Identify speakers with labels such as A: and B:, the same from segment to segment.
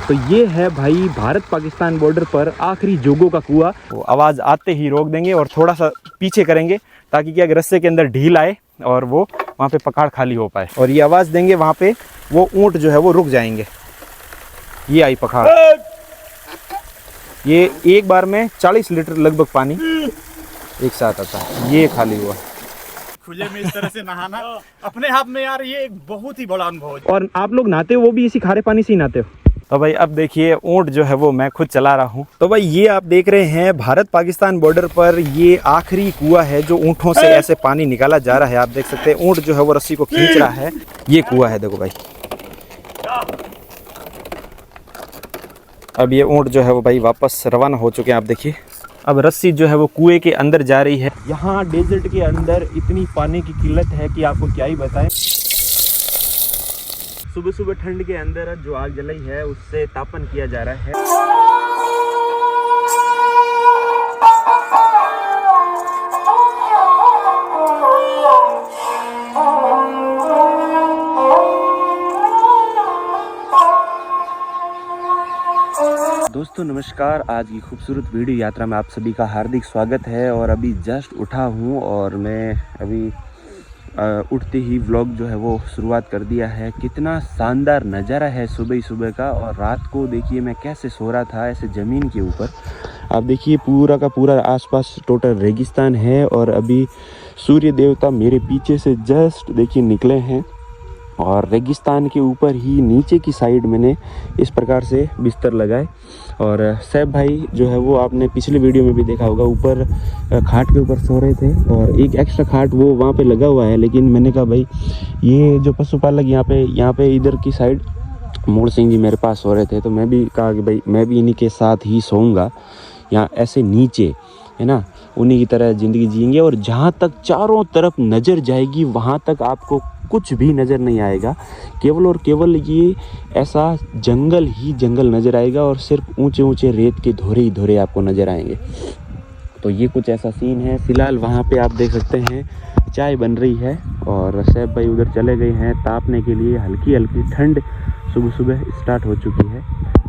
A: तो ये है भाई भारत पाकिस्तान बॉर्डर पर आखिरी जोगों का कुआं। वो आवाज़ आते ही रोक देंगे और थोड़ा सा पीछे करेंगे ताकि क्या रस्से के अंदर ढील आए और वो वहाँ पे पखाड़ खाली हो पाए। और ये आवाज़ देंगे वहाँ पे वो ऊँट जो है वो रुक जाएंगे। ये आई पखाड़। ये एक बार में 40 लीटर लगभग पानी एक साथ आता है। ये खाली हुआ।
B: खुले में इस तरह से नहाना अपने आप में यार ये एक बहुत ही बड़ा अनुभव है।
A: और आप लोग नहाते हो वो भी इसी खारे पानी से ही नहाते हो? तो भाई अब देखिए ऊँट जो है वो मैं खुद चला रहा हूँ। तो भाई ये आप देख रहे हैं भारत पाकिस्तान बॉर्डर पर ये आखिरी कुआं है जो ऊँटों से ऐसे पानी निकाला जा रहा है। आप देख सकते हैं ऊँट जो है वो रस्सी को खींच रहा है। ये कुआं है देखो भाई। अब ये ऊँट जो है वो भाई वापस रवाना हो चुके हैं। आप देखिए अब रस्सी जो है वो कुएं के अंदर जा रही है। यहाँ डेजर्ट के अंदर इतनी पानी की किल्लत है कि आपको क्या ही बताएं। सुबह सुबह ठंड के अंदर जो आग जलाई है उससे तापन किया जा रहा है। दोस्तों नमस्कार, आज की खूबसूरत वीडियो यात्रा में आप सभी का हार्दिक स्वागत है। और अभी जस्ट उठा हूँ और मैं अभी उठते ही व्लॉग जो है वो शुरुआत कर दिया है। कितना शानदार नज़ारा है सुबह ही सुबह का। और रात को देखिए मैं कैसे सो रहा था ऐसे ज़मीन के ऊपर। आप देखिए पूरा का पूरा आसपास टोटल रेगिस्तान है और अभी सूर्य देवता मेरे पीछे से जस्ट देखिए निकले हैं। और रेगिस्तान के ऊपर ही नीचे की साइड मैंने इस प्रकार से बिस्तर लगाए। और सैफ भाई जो है वो आपने पिछले वीडियो में भी देखा होगा ऊपर खाट के ऊपर सो रहे थे और एक एक्स्ट्रा खाट वो वहाँ पे लगा हुआ है। लेकिन मैंने कहा भाई ये जो पशुपालक यहाँ पे इधर की साइड मोड़ सिंह जी मेरे पास सो रहे थे तो मैं भी कहा कि भाई मैं भी इन्हीं के साथ ही सोऊंगा यहाँ ऐसे नीचे, है ना, उन्हीं की तरह ज़िंदगी जिएंगे। और जहाँ तक चारों तरफ नज़र जाएगी वहाँ तक आपको कुछ भी नज़र नहीं आएगा, केवल और केवल ये ऐसा जंगल ही जंगल नज़र आएगा और सिर्फ ऊंचे ऊंचे रेत के धोरे ही धोरे आपको नज़र आएंगे। तो ये कुछ ऐसा सीन है। फ़िलहाल वहाँ पे आप देख सकते हैं चाय बन रही है और सैफ भाई उधर चले गए हैं तापने के लिए। हल्की हल्की ठंड सुबह सुबह स्टार्ट हो चुकी है।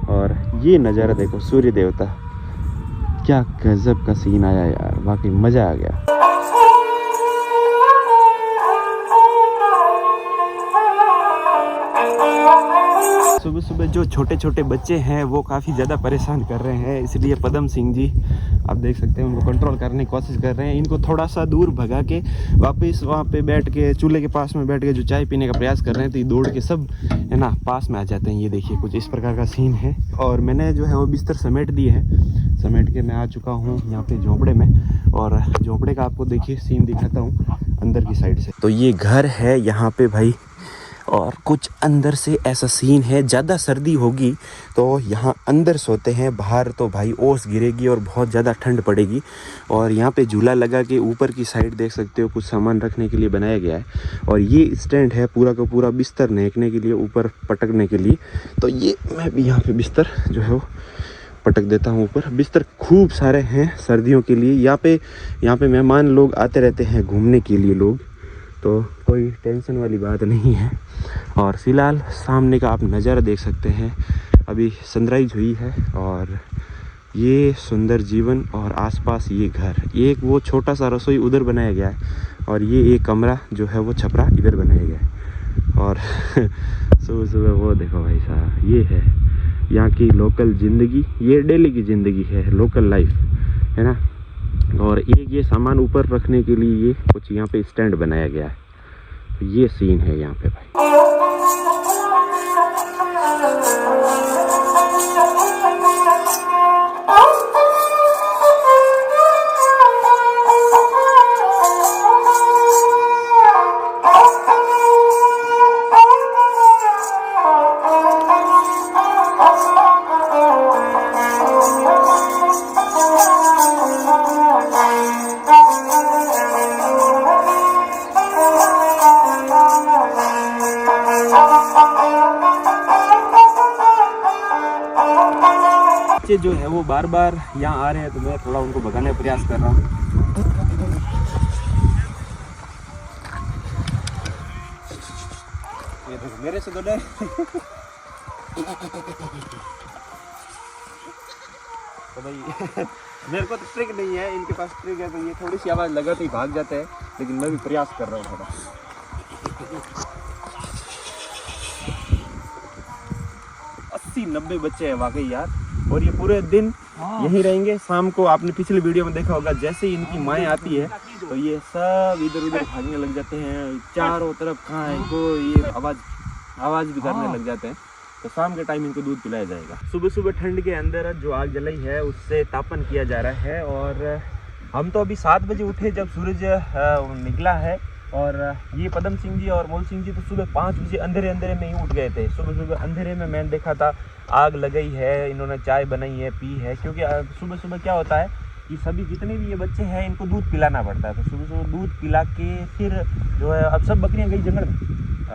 A: और ये नज़ारा देखो, सूर्य देवता, क्या गजब का सीन आया यार, वाकई मज़ा आ गया। सुबह सुबह जो छोटे छोटे बच्चे हैं वो काफ़ी ज़्यादा परेशान कर रहे हैं, इसलिए पदम सिंह जी आप देख सकते हैं उनको कंट्रोल करने की कोशिश कर रहे हैं। इनको थोड़ा सा दूर भगा के वापस वहाँ पे बैठ के चूल्हे के पास में बैठ के जो चाय पीने का प्रयास कर रहे हैं तो ये दौड़ के सब है ना पास में आ जाते हैं। ये देखिए कुछ इस प्रकार का सीन है। और मैंने जो है वो बिस्तर समेट दिए हैं, समेट के मैं आ चुका हूँ यहाँ पे झोंपड़े में। और झोंपड़े का आपको देखिए सीन दिखाता हूँ अंदर की साइड से। तो ये घर है यहाँ पे भाई और कुछ अंदर से ऐसा सीन है। ज़्यादा सर्दी होगी तो यहाँ अंदर सोते हैं, बाहर तो भाई ओस गिरेगी और बहुत ज़्यादा ठंड पड़ेगी। और यहाँ पे झूला लगा के ऊपर की साइड देख सकते हो कुछ सामान रखने के लिए बनाया गया है। और ये स्टैंड है पूरा का पूरा बिस्तर नेकने के लिए, ऊपर पटकने के लिए। तो ये मैं भी यहाँ पे बिस्तर जो है वो पटक देता हूँ ऊपर। बिस्तर खूब सारे हैं सर्दियों के लिए। यहाँ पे मेहमान लोग आते रहते हैं घूमने के लिए लोग, तो कोई टेंशन वाली बात नहीं है। और फ़िलहाल सामने का आप नज़ारा देख सकते हैं, अभी सनराइज हुई है और ये सुंदर जीवन और आसपास ये घर। एक वो छोटा सा रसोई उधर बनाया गया है और ये एक कमरा जो है वो छपरा इधर बनाया गया है। और सुबह सुबह वो देखो भाई साहब, ये है यहाँ की लोकल ज़िंदगी, ये डेली की ज़िंदगी है, लोकल लाइफ है ना। और एक ये सामान ऊपर रखने के लिए ये कुछ यहाँ पे स्टैंड बनाया गया है। तो ये सीन है यहाँ पे भाई। जो है वो बार बार यहाँ आ रहे हैं तो मैं थोड़ा उनको भगाने का प्रयास कर रहा हूँ। ये देखो मेरे से तो डर तो भाई मेरे को तो ट्रिक नहीं है, इनके पास ट्रिक है, तो ये थोड़ी सी आवाज़ लगाते ही भाग जाते हैं, लेकिन मैं भी प्रयास कर रहा हूँ थोड़ा। 80-90 बच्चे हैं वाकई यार, और ये पूरे दिन यहीं रहेंगे। शाम को आपने पिछले वीडियो में देखा होगा, जैसे ही इनकी माएँ आती है तो ये सब इधर उधर भागने लग जाते हैं, चारों तरफ कहाँ है को ये आवाज़ भी करने लग जाते हैं। तो शाम के टाइम इनको दूध पिलाया जाएगा। सुबह सुबह ठंड के अंदर जो आग जलाई है उससे तापन किया जा रहा है, और हम तो अभी 7 बजे उठे जब सूरज निकला है, और ये पदम सिंह जी और मोल सिंह जी तो सुबह 5 बजे अंधेरे में ही उठ गए थे। सुबह सुबह अंधेरे में मैंने देखा था आग लगाई है, इन्होंने चाय बनाई है, पी है, क्योंकि सुबह सुबह क्या होता है कि सभी जितने भी ये बच्चे हैं इनको दूध पिलाना पड़ता है। तो सुबह सुबह दूध पिला के फिर जो है, अब सब बकरियां गई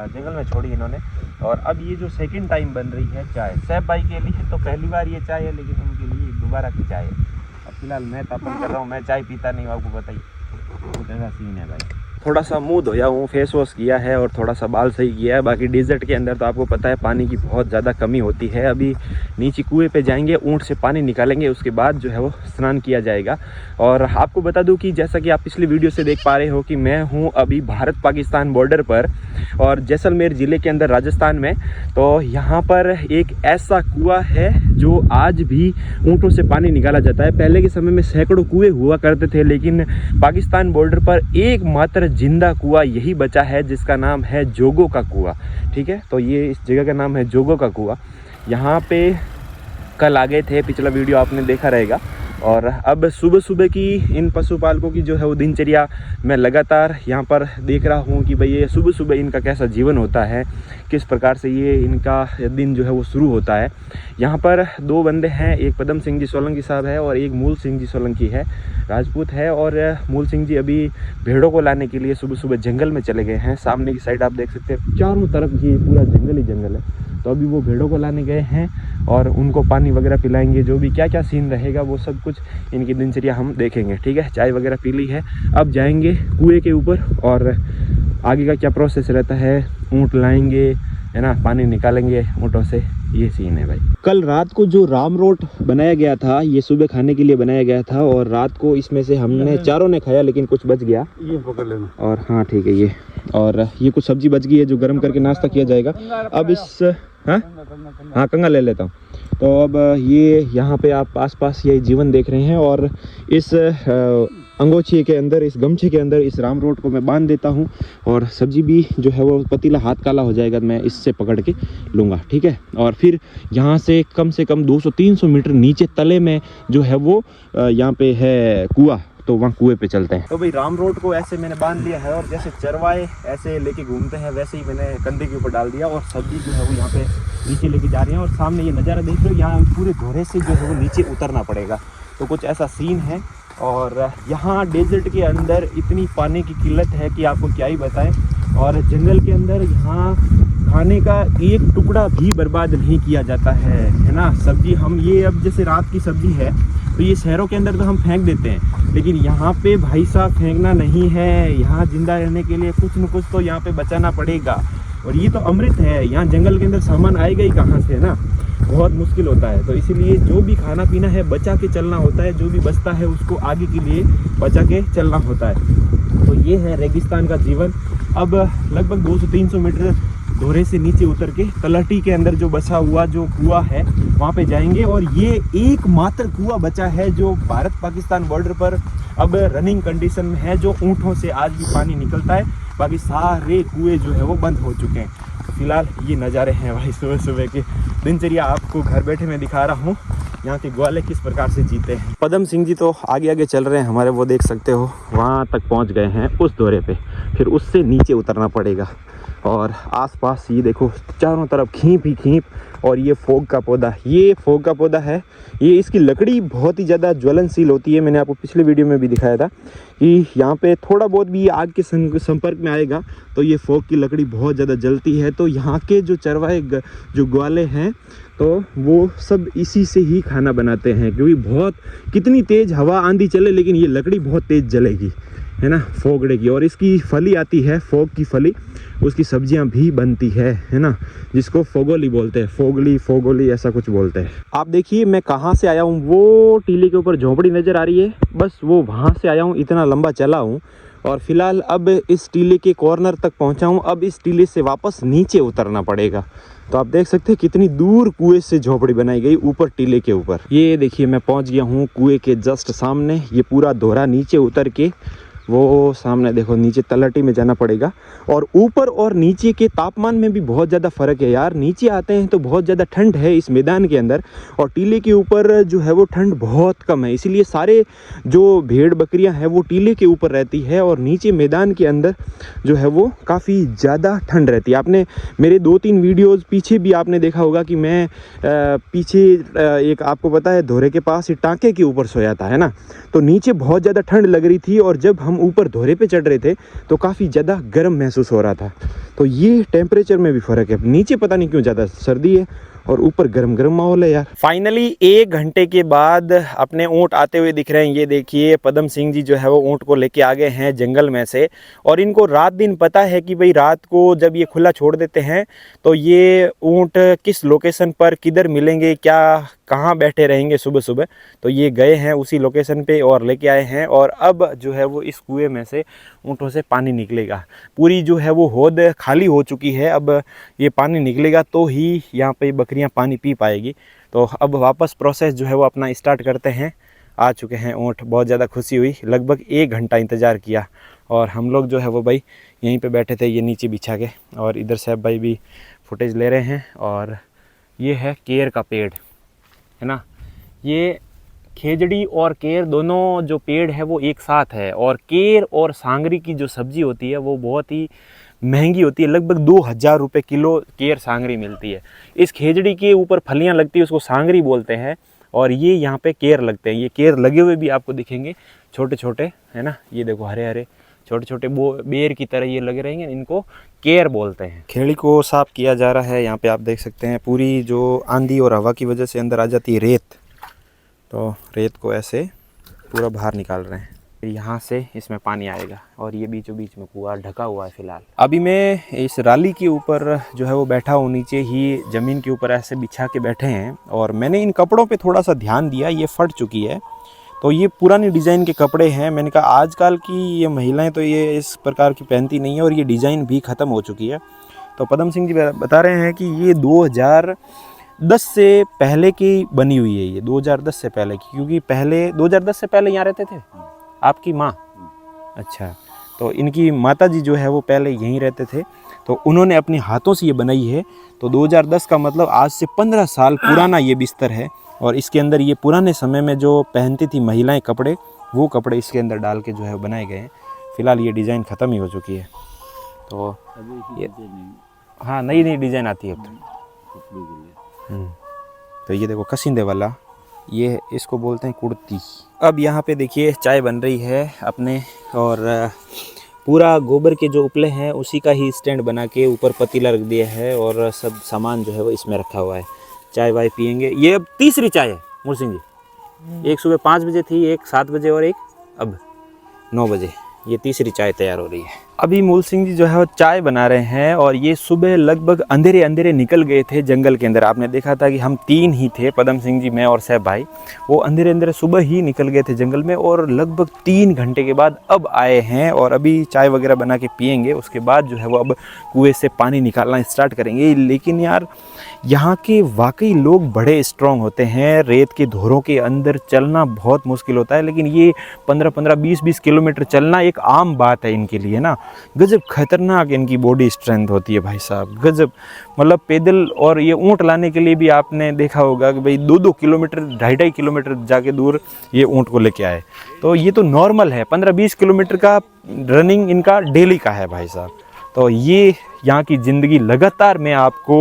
A: जंगल में छोड़ी इन्होंने, और अब ये जो सेकंड टाइम बन रही है चाय, सैफ भाई के लिए तो पहली बार ये चाय है, लेकिन उनके लिए दोबारा की चाय है। अब फिलहाल मैं तापन कर रहा हूँ, मैं चाय पीता नहीं, आपको बताइए कुछ ऐसा सीन है भाई। थोड़ा सा मुंह धोया हूँ, फेस वॉश किया है और थोड़ा सा बाल सही किया है। बाकी डेजर्ट के अंदर तो आपको पता है पानी की बहुत ज़्यादा कमी होती है। अभी नीचे कुएं पे जाएंगे, ऊँट से पानी निकालेंगे, उसके बाद जो है वो स्नान किया जाएगा। और आपको बता दूं कि जैसा कि आप पिछली वीडियो से देख पा रहे हो कि मैं हूँ अभी भारत पाकिस्तान बॉर्डर पर, और जैसलमेर ज़िले के अंदर राजस्थान में। तो यहाँ पर एक ऐसा कुआं है जो आज भी ऊँटों से पानी निकाला जाता है। पहले के समय में सैकड़ों कुएँ हुआ करते थे, लेकिन पाकिस्तान बॉर्डर पर एकमात्र जिंदा कुआं यही बचा है जिसका नाम है जोगो का कुआं। ठीक है, तो ये इस जगह का नाम है जोगो का कुआं। यहाँ पे कल आ गए थे, पिछला वीडियो आपने देखा रहेगा। और अब सुबह सुबह की इन पशुपालकों की जो है वो दिनचर्या मैं लगातार यहाँ पर देख रहा हूँ कि भाई ये सुबह सुबह इनका कैसा जीवन होता है, किस प्रकार से ये इनका दिन जो है वो शुरू होता है। यहाँ पर 2 बंदे हैं, एक पदम सिंह जी सोलंकी साहब है और एक मूल सिंह जी सोलंकी है, राजपूत है। और मूल सिंह जी अभी भेड़ों को लाने के लिए सुबह सुबह जंगल में चले गए हैं। सामने की साइड आप देख सकते हैं, चारों तरफ ये पूरा जंगल ही जंगल है। तो अभी वो भेड़ों को लाने गए हैं और उनको पानी वगैरह पिलाएंगे। जो भी क्या क्या सीन रहेगा वो सब कुछ इनकी दिनचर्या हम देखेंगे। ठीक है, चाय वगैरह पी ली है, अब जाएंगे कुएं के ऊपर और आगे का क्या प्रोसेस रहता है, ऊँट लाएंगे है ना, पानी निकालेंगे ऊँटों से, ये सीन है भाई। कल रात को जो राम रोट बनाया गया था ये सुबह खाने के लिए बनाया गया था, और रात को इसमें से हमने चारों ने खाया, लेकिन कुछ बच गया, ये पकड़ लेना। और हाँ ठीक है, ये और ये कुछ सब्जी बच गई है जो गर्म करके नाश्ता किया जाएगा। अब इस हाँ कंगा ले लेता हूँ। तो अब ये यहाँ पे आप आसपास ये जीवन देख रहे हैं, और इस अंगोछे के अंदर, इस गमछे के अंदर इस राम रोट को मैं बांध देता हूँ, और सब्जी भी जो है वो पतीला हाथ काला हो जाएगा, मैं इससे पकड़ के लूँगा। ठीक है, और फिर यहाँ से कम 200-300 मीटर नीचे तले में जो है वो यहाँ पे है कुआं, तो वहाँ कुएं पे चलते हैं। तो भाई राम रोड को ऐसे मैंने बांध लिया है, और जैसे चरवाए ऐसे लेके घूमते हैं वैसे ही मैंने कंधे के ऊपर डाल दिया, और सब्जी जो है वो यहाँ पे नीचे लेके जा रही है। और सामने ये नज़ारा देख रहे हो, यहाँ पूरे घोड़े से जो है वो नीचे उतरना पड़ेगा। तो कुछ ऐसा सीन है, और यहाँ डेजर्ट के अंदर इतनी पानी की किल्लत है कि आपको क्या ही बताएं। और जंगल के अंदर यहाँ खाने का एक टुकड़ा भी बर्बाद नहीं किया जाता है ना। सब्जी हम ये अब जैसे रात की सब्जी है तो ये शहरों के अंदर तो हम फेंक देते हैं, लेकिन यहाँ पे भाई साहब फेंकना नहीं है। यहाँ जिंदा रहने के लिए कुछ न कुछ तो यहाँ पे बचाना पड़ेगा, और ये तो अमृत है। यहाँ जंगल के अंदर सामान आएगा ही कहाँ से, है ना, बहुत मुश्किल होता है। तो इसीलिए जो भी खाना पीना है बचा के चलना होता है, जो भी बचता है उसको आगे के लिए बचा के चलना होता है। तो ये है रेगिस्तान का जीवन। अब लगभग 200-300 मीटर दोहरे से नीचे उतर के तलहटी के अंदर जो बचा हुआ जो कुआं है वहाँ पे जाएंगे, और ये एकमात्र कुआं बचा है जो भारत पाकिस्तान बॉर्डर पर अब रनिंग कंडीशन में है, जो ऊँटों से आज भी पानी निकलता है। बाकी सारे कुएं जो है वो बंद हो चुके हैं। तो फिलहाल ये नज़ारे हैं भाई सुबह सुबह के दिनचर्या आपको घर बैठे मैं दिखा रहा हूँ, यहाँ के ग्वाले किस प्रकार से जीते हैं। पदम सिंह जी तो आगे आगे चल रहे हैं हमारे, वो देख सकते हो वहाँ तक पहुँच गए हैं उस दौरे पे, फिर उससे नीचे उतरना पड़ेगा। और आसपास ये देखो चारों तरफ खींप ही खींप, और ये फोग का पौधा, ये फोग का पौधा है। ये इसकी लकड़ी बहुत ही ज़्यादा ज्वलनशील होती है, मैंने आपको पिछले वीडियो में भी दिखाया था कि यहाँ पे थोड़ा बहुत भी आग के संपर्क में आएगा तो ये फोग की लकड़ी बहुत ज़्यादा जलती है। तो यहाँ के जो चरवाहे जो ग्वाले हैं तो वो सब इसी से ही खाना बनाते हैं, क्योंकि बहुत कितनी तेज़ हवा आंधी चले लेकिन ये लकड़ी बहुत तेज़ जलेगी, है ना, फोगड़े की। और इसकी फली आती है, फोग की फली, उसकी सब्जियां भी बनती है ना, जिसको फोगोली बोलते हैं, फोगली फोगोली ऐसा कुछ बोलते हैं। आप देखिए मैं कहाँ से आया हूँ, वो टीले के ऊपर झोपड़ी नज़र आ रही है, बस वो वहाँ से आया हूँ, इतना लंबा चला हूँ और फिलहाल अब इस टीले के कॉर्नर तक पहुँचा हूँ। अब इस टीले से वापस नीचे उतरना पड़ेगा। तो आप देख सकते हैं कितनी दूर कुएं से झोपड़ी बनाई गई ऊपर टीले के ऊपर। ये देखिए मैं पहुंच गया हूँ कुएं के जस्ट सामने। ये पूरा दोहरा नीचे उतर के वो सामने देखो, नीचे तलहटी में जाना पड़ेगा। और ऊपर और नीचे के तापमान में भी बहुत ज़्यादा फ़र्क है यार। नीचे आते हैं तो बहुत ज़्यादा ठंड है इस मैदान के अंदर, और टीले के ऊपर जो है वो ठंड बहुत कम है। इसीलिए सारे जो भेड़ बकरियां हैं वो टीले के ऊपर रहती है, और नीचे मैदान के अंदर जो है वो काफ़ी ज़्यादा ठंड रहती है। आपने मेरे 2-3 वीडियोज़ पीछे भी आपने देखा होगा कि मैं पीछे एक आपको पता है धोरे के पास ही टाँके के ऊपर सोया था, है ना। तो नीचे बहुत ज़्यादा ठंड लग रही थी, और जब हम ऊपर धोरे पे चढ़ रहे थे तो काफ़ी ज़्यादा गर्म महसूस हो रहा था। तो ये टेम्परेचर में भी फ़र्क है। नीचे पता नहीं क्यों ज़्यादा सर्दी है और ऊपर गर्म गर्म माहौल है यार। फाइनली 1 घंटे के बाद अपने ऊँट आते हुए दिख रहे हैं। ये देखिए पदम सिंह जी जो है वो ऊँट को लेके आ गए हैं जंगल में से। और इनको रात दिन पता है कि भाई रात को जब ये खुला छोड़ देते हैं तो ये ऊँट किस लोकेशन पर किधर मिलेंगे, क्या कहाँ बैठे रहेंगे सुबह सुबह। तो ये गए हैं उसी लोकेशन पे और लेके आए हैं। और अब जो है वो इस कुएं में से ऊँटों से पानी निकलेगा। पूरी जो है वो हौद खाली हो चुकी है। अब ये पानी निकलेगा तो ही यहाँ पे बकरियाँ पानी पी पाएगी। तो अब वापस प्रोसेस जो है वो अपना स्टार्ट करते हैं। आ चुके हैं ऊँट। बहुत ज़्यादा खुशी हुई, लगभग 1 घंटा इंतज़ार किया। और हम लोग जो है वो भाई यहीं पे बैठे थे, ये नीचे बिछा के। और इधर से भाई भी फुटेज ले रहे हैं। और ये है केर का पेड़, है ना। ये खेजड़ी और केर दोनों जो पेड़ है वो एक साथ है। और केर और सांगरी की जो सब्ज़ी होती है वो बहुत ही महंगी होती है। लगभग 2000 रुपये किलो केर सांगरी मिलती है। इस खेजड़ी के ऊपर फलियां लगती है, उसको सांगरी बोलते हैं। और ये यहाँ पे केर लगते हैं। ये केर लगे हुए भी आपको दिखेंगे, छोटे छोटे, है ना। ये देखो हरे हरे छोटे छोटे वो बेर की तरह ये लगे रहेंगे, इनको केर बोलते हैं। खेड़ी को साफ किया जा रहा है। यहाँ पे आप देख सकते हैं पूरी जो आंधी और हवा की वजह से अंदर आ जाती है रेत, तो रेत को ऐसे पूरा बाहर निकाल रहे हैं। यहाँ से इसमें पानी आएगा। और ये बीचों बीच में कुआं ढका हुआ है फिलहाल। अभी मैं इस राली के ऊपर जो है वो बैठा हूँ, नीचे ही ज़मीन के ऊपर ऐसे बिछा के बैठे हैं। और मैंने इन कपड़ों पे थोड़ा सा ध्यान दिया, ये फट चुकी है। तो ये पुरानी डिज़ाइन के कपड़े हैं। मैंने कहा आजकल की ये महिलाएं तो ये इस प्रकार की पहनती नहीं है, और ये डिज़ाइन भी ख़त्म हो चुकी है। तो पदम सिंह जी बता रहे हैं कि ये 2010 से पहले की बनी हुई है। ये 2010 से पहले की, क्योंकि पहले 2010 से पहले यहाँ रहते थे आपकी माँ। अच्छा, तो इनकी माता जी जो है वो पहले यहीं रहते थे, तो उन्होंने अपने हाथों से ये बनाई है। तो 2010 का मतलब आज से 15 साल पुराना ये बिस्तर है। और इसके अंदर ये पुराने समय में जो पहनती थी महिलाएं कपड़े, वो कपड़े इसके अंदर डाल के जो है बनाए गए हैं। फिलहाल ये डिज़ाइन ख़त्म ही हो चुकी है। तो ये हाँ नई नई डिज़ाइन आती है अब तो ये देखो कसिंदे वाला, ये इसको बोलते हैं कुर्ती। अब यहाँ पे देखिए चाय बन रही है अपने, और पूरा गोबर के जो उपले हैं उसी का ही स्टैंड बना के ऊपर पतीला रख दिया है। और सब सामान जो है वो इसमें रखा हुआ है। चाय वाय पियेंगे। ये अब तीसरी चाय है मूल सिंह जी। एक सुबह 5 बजे थी, एक 7 बजे और एक अब 9 बजे। ये तीसरी चाय तैयार हो रही है। अभी मूल सिंह जी जो है वो चाय बना रहे हैं। और ये सुबह लगभग अंधेरे अंधेरे निकल गए थे जंगल के अंदर। आपने देखा था कि हम 3 ही थे, पदम सिंह जी, मैं और सैफ भाई। वो अंधेरे अंधेरे सुबह ही निकल गए थे जंगल में, और लगभग 3 घंटे के बाद अब आए हैं। और अभी चाय वगैरह बना के पियेंगे। उसके बाद जो है वो अब कुएं से पानी निकालना स्टार्ट करेंगे। लेकिन यार यहाँ के वाकई लोग बड़े स्ट्रॉन्ग होते हैं। रेत के धोरों के अंदर चलना बहुत मुश्किल होता है, लेकिन ये 15-15, 20-20 किलोमीटर चलना एक आम बात है इनके लिए ना। गजब खतरनाक इनकी बॉडी स्ट्रेंथ होती है भाई साहब, गजब। मतलब पैदल, और ये ऊँट लाने के लिए भी आपने देखा होगा कि भाई 2-2 किलोमीटर, 2.5 किलोमीटर जाके दूर ये ऊँट को लेके आए। तो ये तो नॉर्मल है, 15-20 किलोमीटर का रनिंग इनका डेली का है भाई साहब। तो ये यहाँ की ज़िंदगी लगातार मैं आपको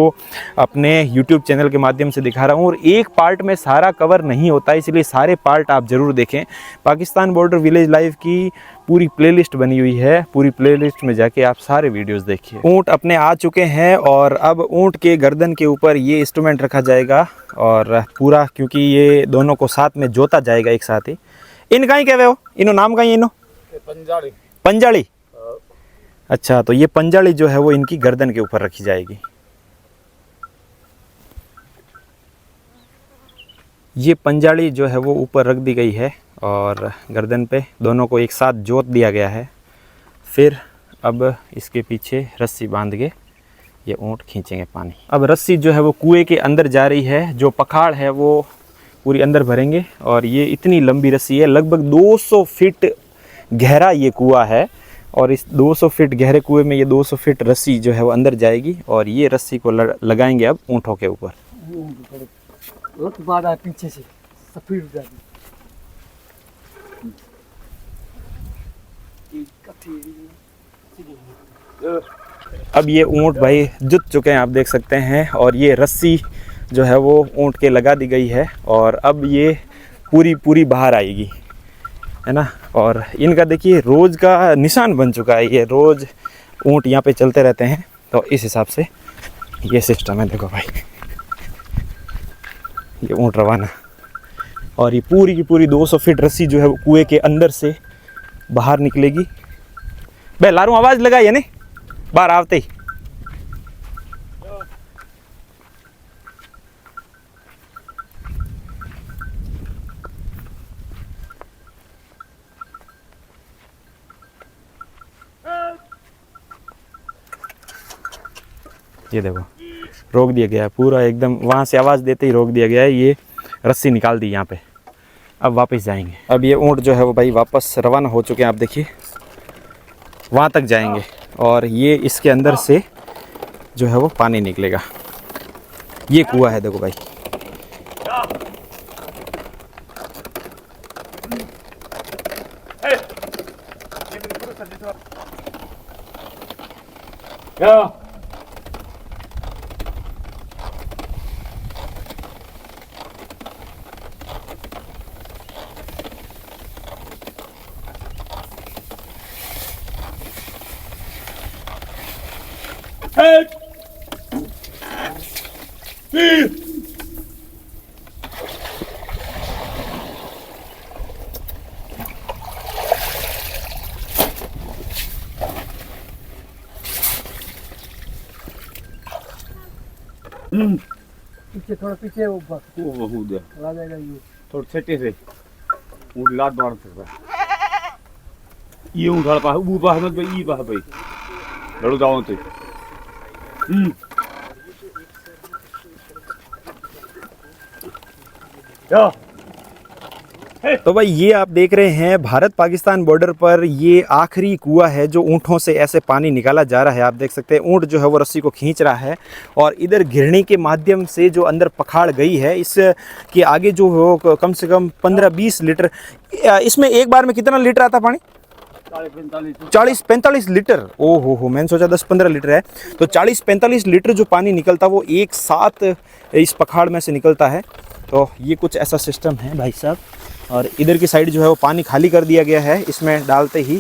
A: अपने YouTube चैनल के माध्यम से दिखा रहा हूँ। और एक पार्ट में सारा कवर नहीं होता, इसलिए सारे पार्ट आप ज़रूर देखें। पाकिस्तान बॉर्डर विलेज लाइफ की पूरी प्लेलिस्ट बनी हुई है, पूरी प्लेलिस्ट में जाके आप सारे वीडियोस देखिए। ऊँट अपने आ चुके हैं, और अब ऊँट के गर्दन के ऊपर ये इंस्ट्रूमेंट रखा जाएगा। और पूरा, क्योंकि ये दोनों को साथ में जोता जाएगा एक साथ ही। इनका ही कहे हो, इनो नाम का ही, इनो पंजाली। अच्छा, तो ये पंजाली जो है वो इनकी गर्दन के ऊपर रखी जाएगी। ये पंजाली जो है वो ऊपर रख दी गई है और गर्दन पे दोनों को एक साथ जोत दिया गया है। फिर अब इसके पीछे रस्सी बांध के ये ऊँट खींचेंगे पानी। अब रस्सी जो है वो कुएं के अंदर जा रही है, जो पखाड़ है वो पूरी अंदर भरेंगे और ये इतनी लंबी रस्सी है, लगभग 200 फीट गहरा ये कुआं है और इस 200 फीट गहरे कुएं में ये 200 फीट रस्सी जो है वो अंदर जाएगी और ये रस्सी को लगाएंगे अब ऊँटों के ऊपर।
C: पीछे से स्पीड जाती।
A: अब ये ऊँट भाई जुत चुके हैं, आप देख सकते हैं, और ये रस्सी जो है वो ऊँट के लगा दी गई है और अब ये पूरी बाहर आएगी, है ना। और इनका देखिए रोज़ का निशान बन चुका है, ये रोज़ ऊँट यहाँ पे चलते रहते हैं, तो इस हिसाब से ये सिस्टम है। देखो भाई, ये ऊँट रवाना और ये पूरी की पूरी 200 फीट रस्सी जो है वो कुएं के अंदर से बाहर निकलेगी। बे लारू आवाज़ लगाई है ने बाहर आते ही। ये देखो रोक दिया गया है पूरा, एकदम वहाँ से आवाज़ देते ही रोक दिया गया है। ये रस्सी निकाल दी यहाँ पे, अब वापस जाएंगे। अब ये ऊँट जो है वो भाई वापस रवाना हो चुके हैं, आप देखिए वहाँ तक जाएंगे और ये इसके अंदर से जो है वो पानी निकलेगा। ये कुआं है देखो भाई,
C: पीछे थोड़ा पीछे वो बस
B: वो हो गया
C: आ जाएगा ये।
B: थोड़ा सेटे से ऊँट लात मार सकता ये ऊँट हड़ पा वो पा मत भाई, ये पा भाई लड़ो जाओ तो। या
A: तो भाई ये आप देख रहे हैं भारत पाकिस्तान बॉर्डर पर ये आखिरी कुआं है जो ऊँटों से ऐसे पानी निकाला जा रहा है। आप देख सकते हैं ऊँट जो है वो रस्सी को खींच रहा है और इधर घिरनी के माध्यम से जो अंदर पखाड़ गई है इसके आगे जो हो कम से कम 15-20 लीटर। इसमें एक बार में कितना लीटर आता पानी? 40-45 लीटर। ओ हो मैंने सोचा 10-15 लीटर है। तो 40-45 लीटर जो पानी निकलता वो एक साथ इस पखाड़ में से निकलता है। तो ये कुछ ऐसा सिस्टम है भाई साहब। और इधर की साइड जो है वो पानी खाली कर दिया गया है, इसमें डालते ही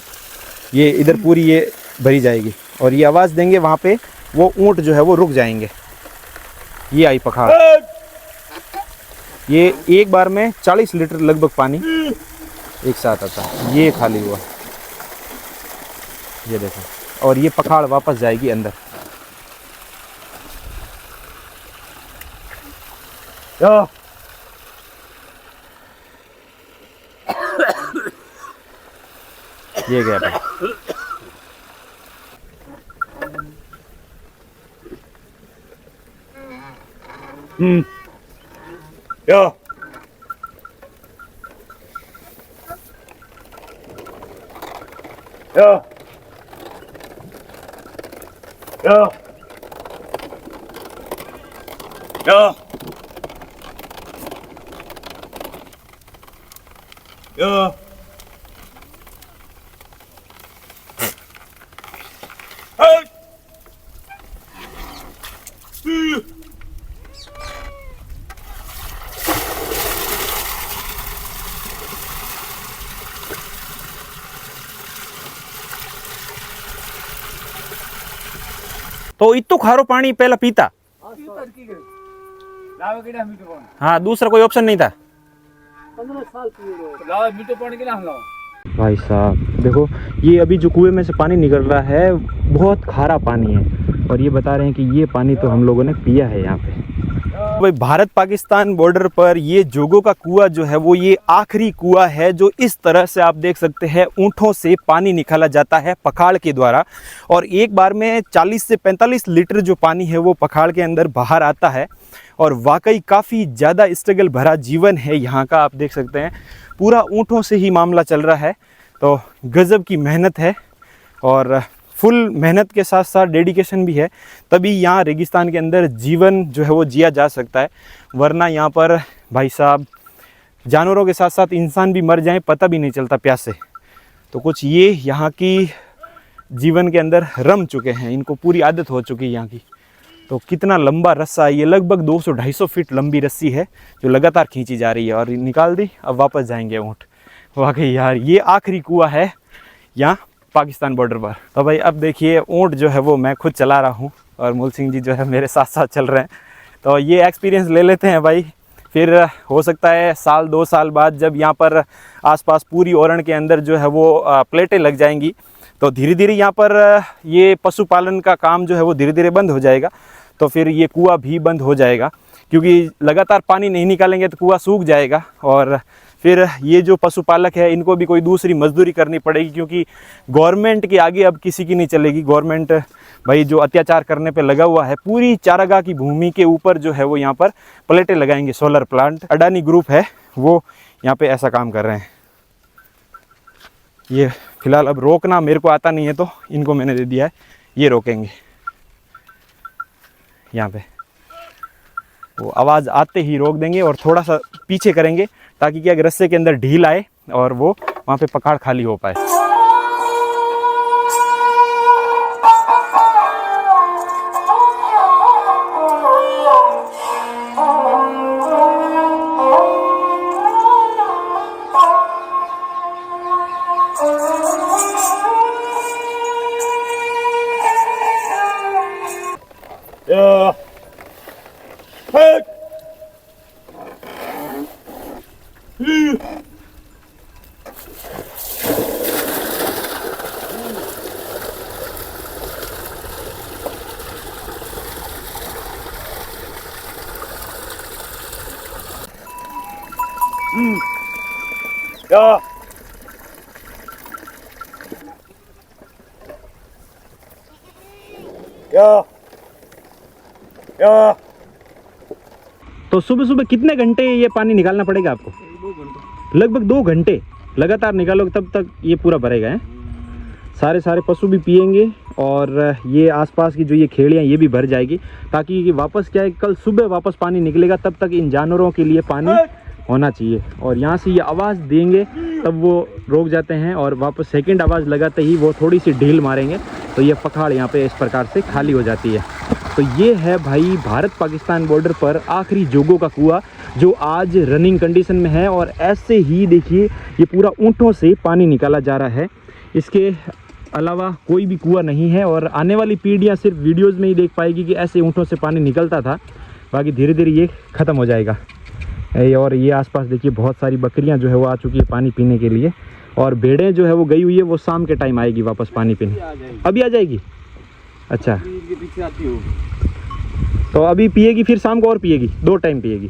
A: ये इधर पूरी ये भरी जाएगी और ये आवाज़ देंगे वहाँ पे वो ऊँट जो है वो रुक जाएंगे। ये आई पखाड़, ये एक बार में 40 लीटर लगभग पानी एक साथ आता है। ये खाली हुआ, ये देखो, और ये पखाड़ वापस जाएगी अंदर। ये गया भाई।
B: या
A: तो इतो खारो पानी पहला पीता? हाँ, दूसरा कोई ऑप्शन नहीं था।
C: 15 साल पीए
B: लाओ मीठो पानी के ना लाओ।
A: भाई साहब देखो, ये अभी जो कुएं में से पानी निकल रहा है बहुत खारा पानी है, और ये बता रहे हैं कि ये पानी तो हम लोगों ने पिया है यहाँ पे। भाई भारत पाकिस्तान बॉर्डर पर ये जोगों का कुआं जो है वो ये आखिरी कुआं है जो इस तरह से आप देख सकते हैं ऊँटों से पानी निकाला जाता है पखाड़ के द्वारा, और एक बार में 40 से 45 लीटर जो पानी है वो पखाड़ के अंदर बाहर आता है। और वाकई काफ़ी ज़्यादा स्ट्रगल भरा जीवन है यहाँ का, आप देख सकते हैं पूरा ऊँटों से ही मामला चल रहा है। तो गज़ब की मेहनत है, और फुल मेहनत के साथ साथ डेडिकेशन भी है, तभी यहाँ रेगिस्तान के अंदर जीवन जो है वो जिया जा सकता है। वरना यहाँ पर भाई साहब जानवरों के साथ साथ इंसान भी मर जाएं पता भी नहीं चलता प्यास से। तो कुछ ये यहाँ की जीवन के अंदर रम चुके हैं, इनको पूरी आदत हो चुकी है यहाँ की। तो कितना लंबा रस्सा है ये, लगभग 200-250 फीट लंबी रस्सी है जो लगातार खींची जा रही है, और निकाल दी अब वापस जाएंगे ऊँट। वाकई यार ये आखिरी कुआं है यहाँ पाकिस्तान बॉर्डर पर। तो भाई अब देखिए ऊँट जो है वो मैं खुद चला रहा हूँ और मूल सिंह जी जो है मेरे साथ साथ चल रहे हैं। तो ये एक्सपीरियंस ले लेते हैं भाई, फिर हो सकता है 1-2 साल बाद जब यहाँ पर आसपास पूरी ओरण के अंदर जो है वो प्लेटें लग जाएंगी तो धीरे धीरे यहाँ पर ये पशुपालन का काम जो है वो धीरे धीरे बंद हो जाएगा। तो फिर ये कुआं भी बंद हो जाएगा, क्योंकि लगातार पानी नहीं निकालेंगे तो कुआं सूख जाएगा, और फिर ये जो पशुपालक है इनको भी कोई दूसरी मजदूरी करनी पड़ेगी, क्योंकि गवर्नमेंट के आगे अब किसी की नहीं चलेगी। गवर्नमेंट भाई जो अत्याचार करने पे लगा हुआ है, पूरी चारागाह की भूमि के ऊपर जो है वो यहाँ पर प्लेटें लगाएंगे, सोलर प्लांट। अडानी ग्रुप है वो यहाँ पे ऐसा काम कर रहे हैं। ये फिलहाल अब रोकना मेरे को आता नहीं है तो इनको मैंने दे दिया है, ये रोकेंगे यहाँ पे। वो आवाज़ आते ही रोक देंगे और थोड़ा सा पीछे करेंगे ताकि क्या रस्से के अंदर ढील आए और वो वहाँ पे पखाड़ खाली हो पाए।
B: 야! 야! 야!
A: तो सुबह सुबह कितने घंटे ये पानी निकालना पड़ेगा आपको?
C: 2 घंटे।
A: लगभग 2 घंटे लगातार निकालोगे तब तक ये पूरा भरेगा है। सारे पशु भी पिएंगे और ये आसपास की जो ये खेड़ियाँ ये भी भर जाएगी, ताकि वापस क्या है कल सुबह वापस पानी निकलेगा तब तक इन जानवरों के लिए पानी होना चाहिए। और यहाँ से ये आवाज़ देंगे तब वो रुक जाते हैं, और वापस सेकंड आवाज़ लगाते ही वो थोड़ी सी ढील मारेंगे तो ये पखाड़ यहाँ पे इस प्रकार से खाली हो जाती है। तो ये है भाई भारत पाकिस्तान बॉर्डर पर आखिरी जोगों का कुआं जो आज रनिंग कंडीशन में है, और ऐसे ही देखिए ये पूरा ऊँटों से पानी निकाला जा रहा है। इसके अलावा कोई भी कुआं नहीं है, और आने वाली पीढ़ियाँ सिर्फ वीडियोज़ में ही देख पाएगी कि ऐसे ऊँटों से पानी निकलता था, बाकी धीरे धीरे ये ख़त्म हो जाएगा। और ये आसपास देखिए बहुत सारी बकरियां जो है वो आ चुकी है पानी पीने के लिए, और भेड़ें जो है वो गई हुई है, वो शाम के टाइम आएगी वापस पानी पीने। अभी आ जाएगी? अच्छा,
B: पीछे आती हो
A: तो अभी पिएगी फिर शाम को और पिएगी, 2 टाइम पिएगी।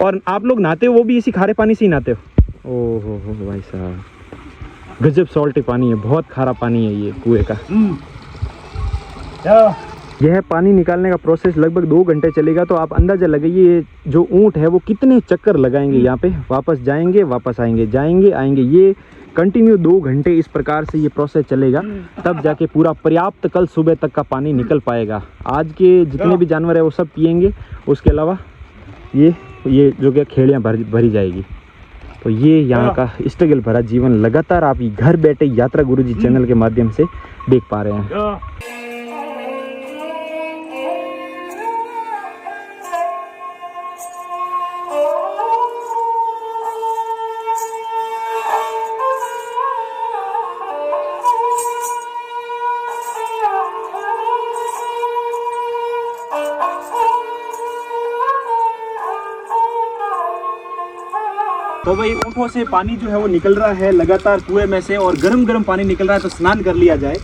A: और आप लोग नहाते हो वो भी इसी खारे पानी से ही नहाते हो? ओहो हो भाई साहब, गजब सॉल्टी पानी है, बहुत खारा पानी है ये कुएं का। यह पानी निकालने का प्रोसेस लगभग 2 घंटे चलेगा। तो आप अंदाज़ा लगाइए जो ऊँट है वो कितने चक्कर लगाएंगे यहाँ पे, वापस जाएंगे वापस आएंगे, जाएंगे आएंगे, ये कंटिन्यू 2 घंटे इस प्रकार से ये प्रोसेस चलेगा, तब जाके पूरा पर्याप्त कल सुबह तक का पानी निकल पाएगा। आज के जितने भी जानवर है वो सब पिएंगे, उसके अलावा ये जो क्या खेड़ियाँ भरी जाएगी। तो ये यहाँ का स्ट्रगल भरा जीवन लगातार आप घर बैठे यात्रा गुरुजी चैनल के माध्यम से देख पा रहे हैं। तो भाई ऊँटों से पानी जो है वो निकल रहा है लगातार कुएं में से, और गर्म गर्म पानी निकल रहा है, तो स्नान कर लिया जाए।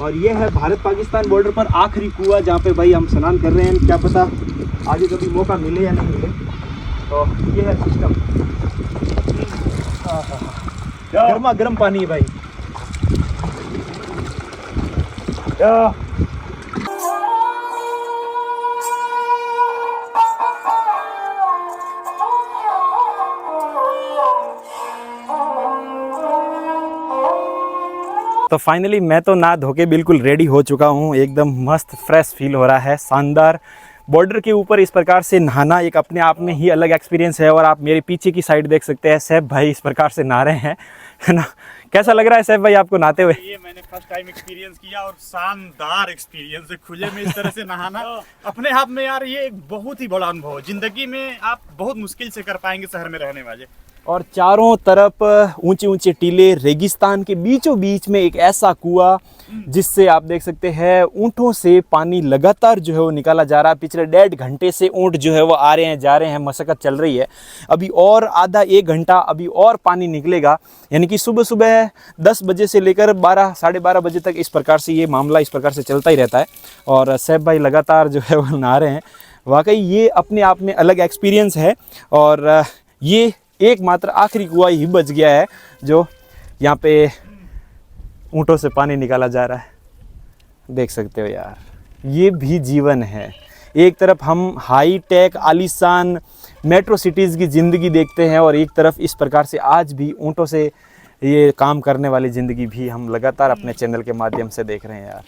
A: और ये है भारत पाकिस्तान बॉर्डर पर आखिरी कुआं जहाँ पे भाई हम स्नान कर रहे हैं। क्या पता आगे कभी मौका मिले या नहीं मिले। तो ये है सिस्टम, गर्मा गर्म पानी है भाई। तो फाइनली मैं तो नहा धो के बिल्कुल रेडी हो चुका हूँ, एकदम मस्त फ्रेश फील हो रहा है, शानदार। बॉर्डर के ऊपर इस प्रकार से नहाना एक अपने आप में ही अलग एक्सपीरियंस है। और आप मेरे पीछे की साइड देख सकते हैं, सैफ भाई इस प्रकार से नहा रहे हैं, है ना। कैसा लग रहा है सैफ भाई आपको नहाते हुए?
D: ये मैंने फर्स्ट टाइम एक्सपीरियंस किया और शानदार एक्सपीरियंस है। खुले में इस तरह से नहाना अपने आप में यार ये एक बहुत ही बड़ा अनुभव है। जिंदगी में आप बहुत मुश्किल से कर पाएंगे शहर में रहने वाले।
A: और चारों तरफ ऊंचे ऊंचे टीले, रेगिस्तान के बीचों बीच में एक ऐसा कुआं जिससे आप देख सकते हैं ऊँटों से पानी लगातार जो है वो निकाला जा रहा है। पिछले 1.5 घंटे से ऊँट जो है वो आ रहे हैं जा रहे हैं, मशक्कत चल रही है। अभी और आधा 1 घंटा अभी और पानी निकलेगा, यानी कि सुबह सुबह 10 बजे से लेकर 12 साढ़े 12 बजे तक इस प्रकार से ये मामला इस प्रकार से चलता ही रहता है। और सैफ भाई लगातार जो है वो नहा रहे हैं। वाकई ये अपने आप में अलग एक्सपीरियंस है। और ये एकमात्र आखिरी कुआं ही बच गया है जो यहाँ पे ऊँटों से पानी निकाला जा रहा है। देख सकते हो यार, ये भी जीवन है। एक तरफ हम हाई टेक आलीशान मेट्रो सिटीज़ की ज़िंदगी देखते हैं, और एक तरफ इस प्रकार से आज भी ऊँटों से ये काम करने वाली ज़िंदगी भी हम लगातार अपने चैनल के माध्यम से देख रहे हैं यार।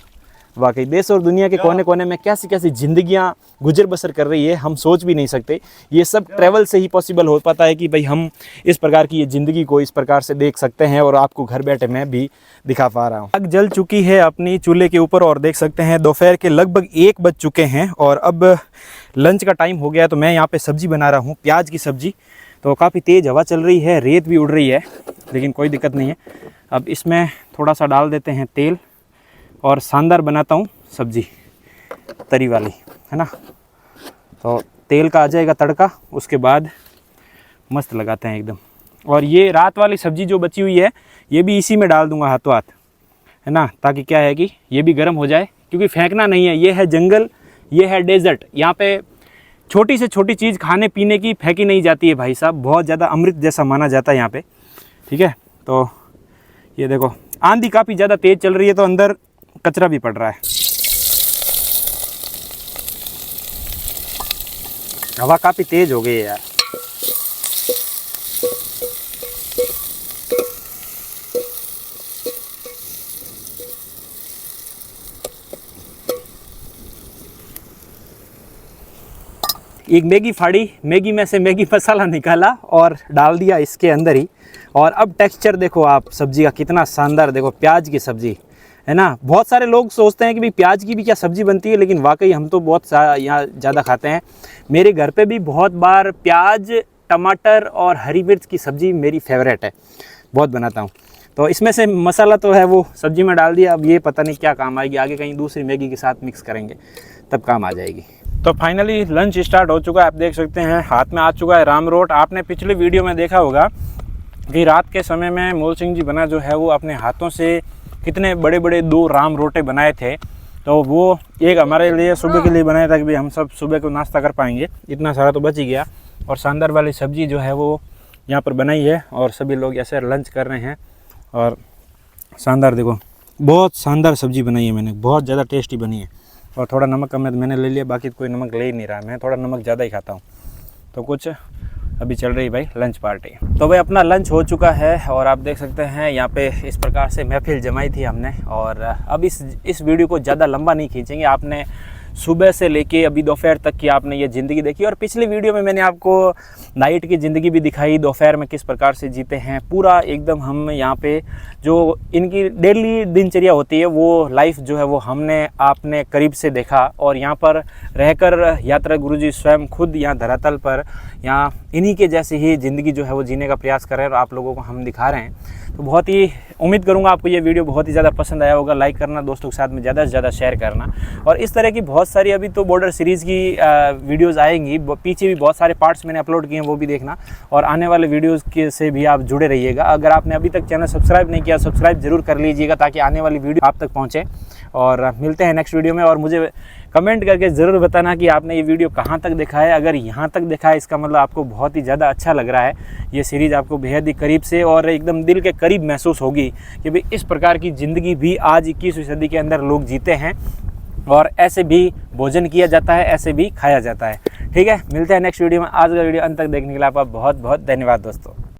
A: वाकई देश और दुनिया के कोने कोने में कैसी कैसी ज़िंदगियाँ गुजर बसर कर रही है, हम सोच भी नहीं सकते। ये सब ट्रैवल से ही पॉसिबल हो पाता है कि भाई हम इस प्रकार की ये ज़िंदगी को इस प्रकार से देख सकते हैं, और आपको घर बैठे मैं भी दिखा पा रहा हूँ। आग जल चुकी है अपनी चूल्हे के ऊपर, और देख सकते हैं दोपहर के लगभग 1 बज चुके हैं, और अब लंच का टाइम हो गया। तो मैं यहाँ पर सब्ज़ी बना रहा हूँ, प्याज की सब्ज़ी। तो काफ़ी तेज़ हवा चल रही है, रेत भी उड़ रही है, लेकिन कोई दिक्कत नहीं है। अब इसमें थोड़ा सा डाल देते हैं तेल, और शानदार बनाता हूँ सब्ज़ी तरी वाली, है ना। तो तेल का आ जाएगा तड़का, उसके बाद मस्त लगाते हैं एकदम। और ये रात वाली सब्ज़ी जो बची हुई है ये भी इसी में डाल दूंगा हाथों हाथ, है ना, ताकि क्या है कि ये भी गर्म हो जाए, क्योंकि फेंकना नहीं है। ये है जंगल, ये है डेजर्ट, यहाँ पे छोटी से छोटी चीज़ खाने पीने की फेंकी नहीं जाती है भाई साहब, बहुत ज़्यादा अमृत जैसा माना जाता है यहाँ पे, ठीक है। तो ये देखो आंधी काफ़ी ज़्यादा तेज़ चल रही है, तो अंदर कचरा भी पड़ रहा है। हवा काफ़ी तेज़ हो गई है यार। एक मैगी फाड़ी, मैगी में से मैगी मसाला निकाला और डाल दिया इसके अंदर ही। और अब टेक्सचर देखो आप सब्ज़ी का कितना शानदार, देखो प्याज की सब्ज़ी, है ना। बहुत सारे लोग सोचते हैं कि भाई प्याज की भी क्या सब्ज़ी बनती है, लेकिन वाकई हम तो बहुत यहाँ ज़्यादा खाते हैं। मेरे घर पे भी बहुत बार प्याज, टमाटर और हरी मिर्च की सब्ज़ी मेरी फेवरेट है, बहुत बनाता हूँ। तो इसमें से मसाला तो है वो सब्ज़ी में डाल दिया। अब ये पता नहीं क्या काम आएगी, आगे कहीं दूसरी मैगी के साथ मिक्स करेंगे तब काम आ जाएगी। तो फाइनली लंच स्टार्ट हो चुका है, आप देख सकते हैं हाथ में आ चुका है राम रोट। आपने पिछले वीडियो में देखा होगा कि रात के समय में मोल सिंह जी बना जो है वो अपने हाथों से कितने बड़े बड़े 2 राम रोटे बनाए थे। तो वो एक हमारे लिए सुबह के लिए बनाया था कि भाई हम सब सुबह को नाश्ता कर पाएंगे, इतना सारा तो बच ही गया। और शानदार वाली सब्ज़ी जो है वो यहाँ पर बनाई है, और सभी लोग ऐसे लंच कर रहे हैं। और शानदार, देखो बहुत शानदार सब्ज़ी बनाई है मैंने, बहुत ज़्यादा टेस्टी बनी है। और थोड़ा नमक कम है तो मैंने ले लिया, बाकी कोई नमक ले ही नहीं रहा, मैं थोड़ा नमक ज़्यादा ही खाता हूँ। तो कुछ अभी चल रही भाई लंच पार्टी। तो भाई अपना लंच हो चुका है, और आप देख सकते हैं यहाँ पे इस प्रकार से महफिल जमाई थी हमने। और अब इस वीडियो को ज़्यादा लंबा नहीं खींचेंगे। आपने सुबह से लेके अभी दोपहर तक की आपने ये ज़िंदगी देखी, और पिछले वीडियो में मैंने आपको नाइट की ज़िंदगी भी दिखाई, दोपहर में किस प्रकार से जीते हैं पूरा एकदम। हम यहाँ पे जो इनकी डेली दिनचर्या होती है वो लाइफ जो है वो हमने आपने करीब से देखा। और यहाँ पर रहकर यात्रा गुरुजी स्वयं खुद यहाँ धरातल पर यहाँ इन्हीं के जैसे ही ज़िंदगी जो है वो जीने का प्रयास कर रहे हैं, और आप लोगों को हम दिखा रहे हैं। तो बहुत ही उम्मीद करूँगा आपको ये वीडियो बहुत ही ज़्यादा पसंद आया होगा। लाइक करना, दोस्तों के साथ में ज़्यादा से ज़्यादा शेयर करना, और इस तरह की बहुत
E: बहुत सारी अभी तो बॉर्डर सीरीज़ की वीडियोस आएंगी, पीछे भी बहुत सारे पार्ट्स मैंने अपलोड किए हैं, वो भी देखना। और आने वाले वीडियोस के से भी आप जुड़े रहिएगा। अगर आपने अभी तक चैनल सब्सक्राइब नहीं किया, सब्सक्राइब जरूर कर लीजिएगा ताकि आने वाली वीडियो आप तक पहुँचे। और मिलते हैं नेक्स्ट वीडियो में। और मुझे कमेंट करके ज़रूर बताना कि आपने ये वीडियो कहाँ तक देखा है। अगर यहाँ तक देखा है इसका मतलब आपको बहुत ही ज़्यादा अच्छा लग रहा है। ये सीरीज़ आपको बेहद ही करीब से और एकदम दिल के करीब महसूस होगी कि भाई इस प्रकार की ज़िंदगी भी आज 21वीं सदी के अंदर लोग जीते हैं और ऐसे भी भोजन किया जाता है, ऐसे भी खाया जाता है। ठीक है, मिलते हैं नेक्स्ट वीडियो में। आज का वीडियो अंत तक देखने के लिए आपका बहुत बहुत धन्यवाद दोस्तों।